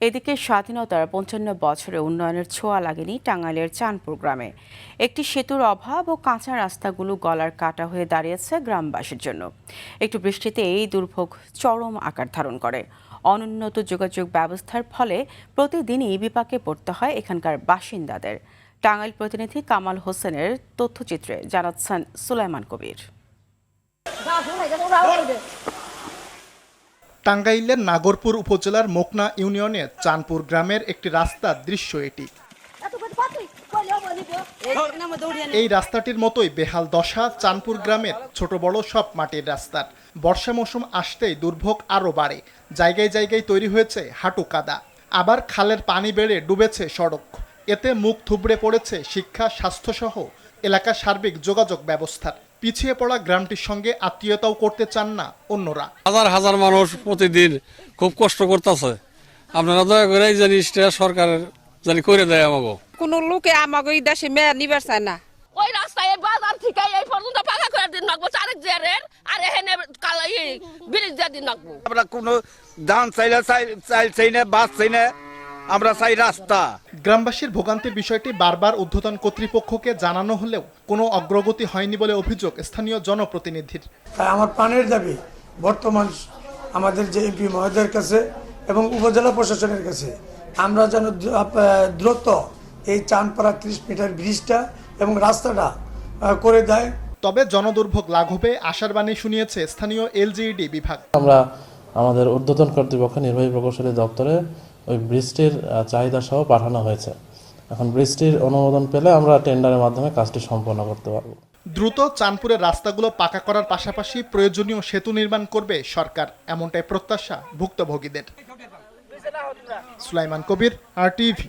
এদিকে স্বাধীনতার ৫৫ বছরে উন্নয়নের ছোঁয়া লাগেনি টাঙ্গাইলের চাঁদপুর গ্রামে। একটি সেতুর অভাব ও কাঁচা রাস্তাগুলো গলার কাটা হয়ে দাঁড়িয়েছে গ্রামবাসীর জন্য। একটু বৃষ্টিতে এই দুর্ভোগ চরম আকার ধারণ করে। অনুন্নত যোগাযোগ ব্যবস্থার ফলে প্রতিদিনই বিপাকে পড়তে হয় এখানকার বাসিন্দাদের। টাঙ্গাইল প্রতিনিধি কামাল হোসেনের তথ্যচিত্রে জানাচ্ছেন সুলাইমান কবির। টাঙ্গাইলের নাগরপুর উপজেলার মোকনা ইউনিয়নের চাঁদপুর গ্রামের একটি রাস্তার দৃশ্য এটি। এই রাস্তাটির মতোই বেহাল দশা চাঁদপুর গ্রামের ছোট বড় সব মাটির রাস্তার। বর্ষা মৌসুম আসতেই দুর্ভোগ আরও বাড়ে। জায়গায় জায়গায় তৈরি হয়েছে হাঁটু কাদা। আবার খালের পানি বেড়ে ডুবেছে সড়ক। এতে মুখ থুবড়ে পড়েছে শিক্ষা, স্বাস্থ্যসহ এলাকার সার্বিক যোগাযোগ ব্যবস্থার। পিছিয়ে পড়া গ্রামটির সঙ্গে আত্মীয়তাও করতে চান না অন্যরা। হাজার হাজার মানুষ প্রতিদিন খুব কষ্ট করতেছে। আপনারা দয়া করে এই জিনিসটা সরকারের জানি করে দেয় আমাকে। কোন লোকে আমাকে এই দেশে মেয়ে নিবার চায় না। ওই রাস্তায় বাজার থেকে এই পর্যন্ত পাকা করে দিন নাকবো চারেক জেরের আর এখানে কালাই ব্রিজ দিয়ে দিন নাকবো। আমরা কোনো ধান চাই না বাস চাই না, আমরা চাই রাস্তা। গ্রামবাসীর ভোগান্তির বিষয়টি বারবার ঊর্ধ্বতন কর্তৃপক্ষকে জানানো হলেও কোনো অগ্রগতি হয়নি বলে অভিযোগ স্থানীয় জনপ্রতিনিধির। তাই আমার প্রাণের দাবি বর্তমান আমাদের যে এমপি মহোদয়ের কাছে এবং উপজেলা প্রশাসনের কাছে আমরা যেন দ্রুত এই চাঁদপাড়া 30 মিটার ব্রিজটা এবং রাস্তাটা করে দেয়। তবে জনদুর্ভোগ লাঘবে আশার বাণী শুনিয়েছে স্থানীয় এলজিইডি বিভাগ। আমরা আমাদের ঊর্ধ্বতন কর্তৃপক্ষ নির্বাহী প্রকৌশলী দপ্তরে ওই ব্রিজটির চাহিদা সহ পাঠানো হয়েছে। এখন ব্রিজটির অনুমোদন পেলে আমরা টেন্ডারের মাধ্যমে কাজটি সম্পন্ন করতে পারব। দ্রুত চাঁদপুরের রাস্তাগুলো পাকা করার পাশাপাশি প্রয়োজনীয় সেতু নির্মাণ করবে সরকার, এমনটাই প্রত্যাশা ভুক্তভোগীদের। সুলাইমান কবির, RTV।